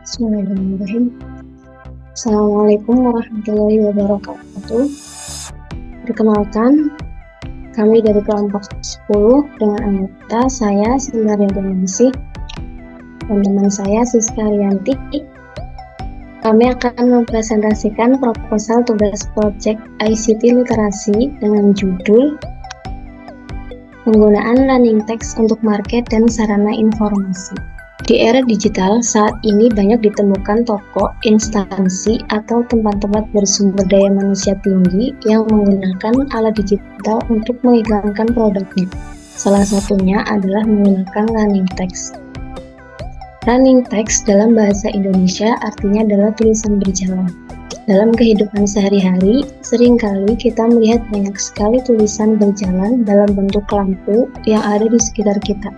Bismillahirrahmanirrahim. Assalamualaikum warahmatullahi wabarakatuh. Perkenalkan, kami dari kelompok 10 dengan anggota saya Sindaria Demansi dan teman saya Siska Rianti. Kami akan mempresentasikan proposal tugas proyek ICT Literasi dengan judul Penggunaan Running Text untuk Market dan Sarana Informasi. Di era digital, saat ini banyak ditemukan toko, instansi, atau tempat-tempat bersumber daya manusia tinggi yang menggunakan alat digital untuk mengiklankan produknya. Salah satunya adalah menggunakan running text. Running text dalam bahasa Indonesia artinya adalah tulisan berjalan. Dalam kehidupan sehari-hari, seringkali kita melihat banyak sekali tulisan berjalan dalam bentuk lampu yang ada di sekitar kita.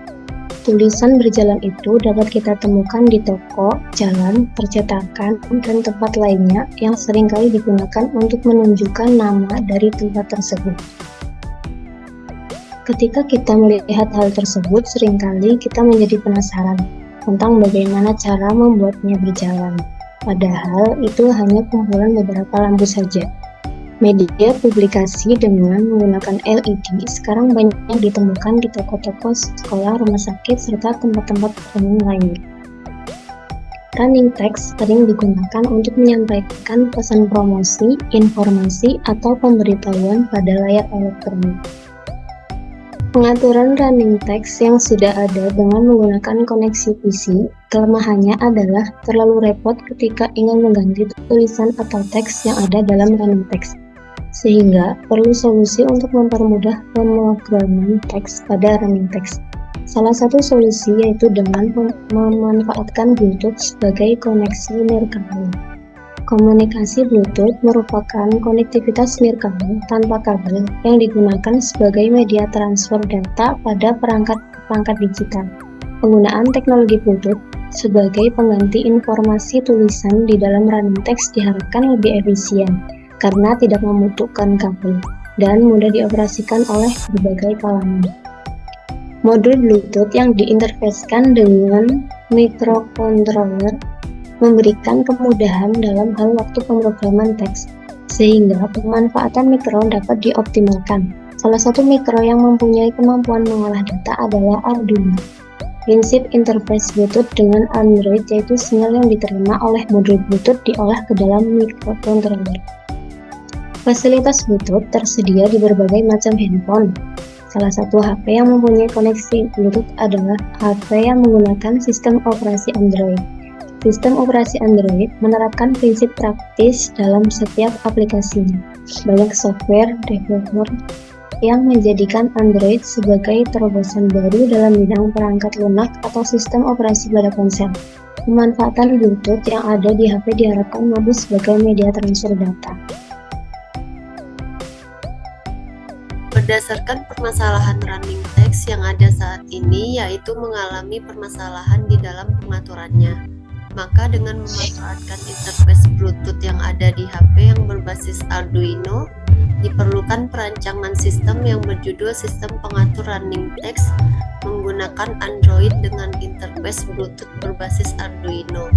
Tulisan berjalan itu dapat kita temukan di toko, jalan, percetakan, dan tempat lainnya yang seringkali digunakan untuk menunjukkan nama dari tempat tersebut. Ketika kita melihat hal tersebut, seringkali kita menjadi penasaran tentang bagaimana cara membuatnya berjalan. Padahal itu hanya kumpulan beberapa lampu saja. Media publikasi dengan menggunakan LED sekarang banyak ditemukan di toko-toko, sekolah, rumah sakit, serta tempat-tempat umum lainnya. Running text sering digunakan untuk menyampaikan pesan promosi, informasi, atau pemberitahuan pada layar elektronik. Pengaturan running text yang sudah ada dengan menggunakan koneksi PC, kelemahannya adalah terlalu repot ketika ingin mengganti tulisan atau teks yang ada dalam running text. Sehingga perlu solusi untuk mempermudah pemrograman teks pada running text. Salah satu solusi yaitu dengan memanfaatkan Bluetooth sebagai koneksi nirkabel. Komunikasi Bluetooth merupakan konektivitas nirkabel tanpa kabel yang digunakan sebagai media transfer data pada perangkat digital. Penggunaan teknologi Bluetooth sebagai pengganti informasi tulisan di dalam running text diharapkan lebih efisien karena tidak membutuhkan kabel dan mudah dioperasikan oleh berbagai kalangan. Modul Bluetooth yang diinterfaskan dengan microcontroller memberikan kemudahan dalam hal waktu pemrograman teks, sehingga pemanfaatan mikro dapat dioptimalkan. Salah satu mikro yang mempunyai kemampuan mengolah data adalah Arduino. Prinsip interface Bluetooth dengan Android yaitu sinyal yang diterima oleh modul Bluetooth diolah ke dalam microcontroller. Fasilitas Bluetooth tersedia di berbagai macam handphone. Salah satu HP yang mempunyai koneksi Bluetooth adalah HP yang menggunakan sistem operasi Android. Sistem operasi Android menerapkan prinsip praktis dalam setiap aplikasinya. Banyak software developer yang menjadikan Android sebagai terobosan baru dalam bidang perangkat lunak atau sistem operasi pada ponsel. Pemanfaatan Bluetooth yang ada di HP diharapkan mampu sebagai media transfer data. Berdasarkan permasalahan running text yang ada saat ini, yaitu mengalami permasalahan di dalam pengaturannya. Maka dengan memanfaatkan interface Bluetooth yang ada di HP yang berbasis Arduino, diperlukan perancangan sistem yang berjudul Sistem Pengatur Running Text menggunakan Android dengan interface Bluetooth berbasis Arduino.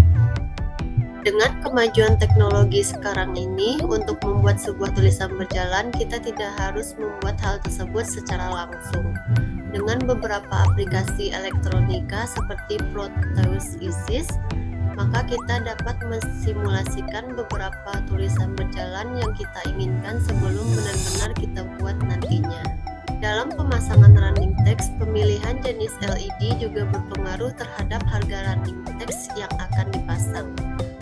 Dengan kemajuan teknologi sekarang ini, untuk membuat sebuah tulisan berjalan, kita tidak harus membuat hal tersebut secara langsung. Dengan beberapa aplikasi elektronika seperti Proteus Isis, maka kita dapat mensimulasikan beberapa tulisan berjalan yang kita inginkan sebelum benar-benar kita buat nantinya. Dalam pemasangan running text, pemilihan jenis LED juga berpengaruh terhadap harga running text yang akan dipasang.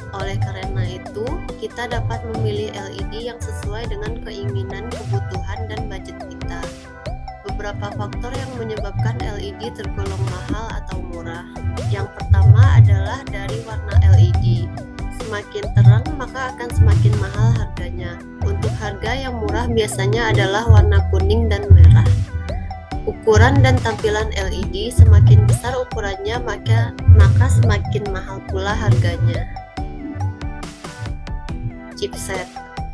Oleh karena itu, kita dapat memilih LED yang sesuai dengan keinginan, kebutuhan, dan budget kita. Beberapa faktor yang menyebabkan LED tergolong mahal atau murah. Yang pertama adalah dari warna LED. Semakin terang, maka akan semakin mahal harganya. Untuk harga yang murah biasanya adalah warna kuning dan merah. Ukuran dan tampilan LED semakin besar ukurannya, maka semakin mahal pula harganya. Chipset.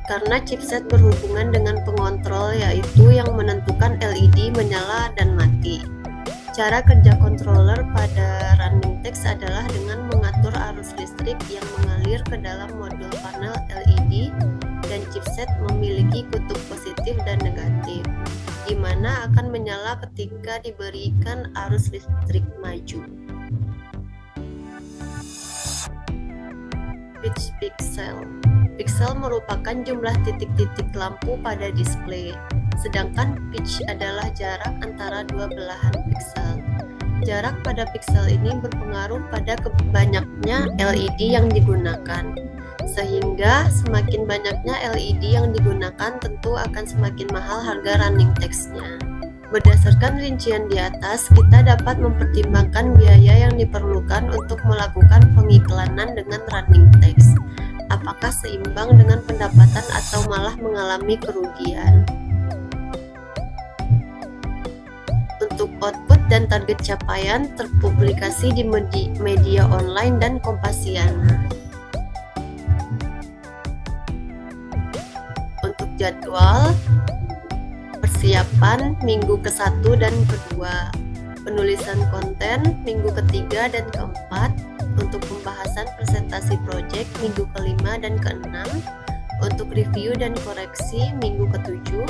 Karena chipset berhubungan dengan pengontrol, yaitu yang menentukan LED menyala dan mati. Cara kerja controller pada running text adalah dengan mengatur arah arus listrik yang mengalir ke dalam modul panel LED dan chipset memiliki kutub positif dan negatif, di mana akan menyala ketika diberikan arus listrik maju. Pitch pixel. Pixel merupakan jumlah titik-titik lampu pada display, sedangkan pitch adalah jarak antara dua belahan pixel. Jarak pada pixel ini berpengaruh pada banyaknya LED yang digunakan, sehingga semakin banyaknya LED yang digunakan tentu akan semakin mahal harga running text-nya. Berdasarkan rincian di atas, kita dapat mempertimbangkan biaya yang diperlukan untuk melakukan pengiklanan dengan running text. Apakah seimbang dengan pendapatan atau malah mengalami kerugian? Untuk output dan target capaian terpublikasi di media online dan Kompasiana. Untuk jadwal persiapan minggu ke-1 dan ke-2, penulisan konten minggu ke-3 dan ke-4, untuk pembahasan presentasi proyek minggu ke-5 dan ke-6, untuk review dan koreksi minggu ke-7,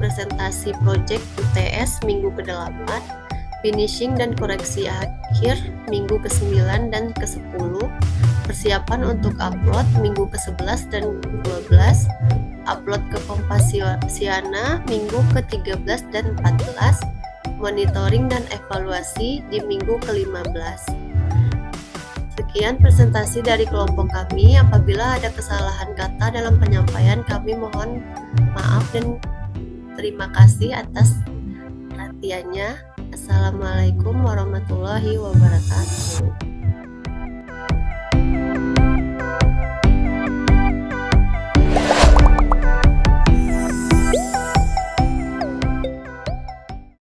presentasi proyek UTS minggu ke-8, finishing dan koreksi akhir minggu ke-9 dan ke-10, persiapan untuk upload minggu ke-11 dan ke-12, upload ke Kompasiana minggu ke-13 dan 14, monitoring dan evaluasi di minggu ke-15. Sekian presentasi dari kelompok kami. Apabila ada kesalahan kata dalam penyampaian, kami mohon maaf dan terima kasih atas perhatiannya. Assalamualaikum warahmatullahi wabarakatuh.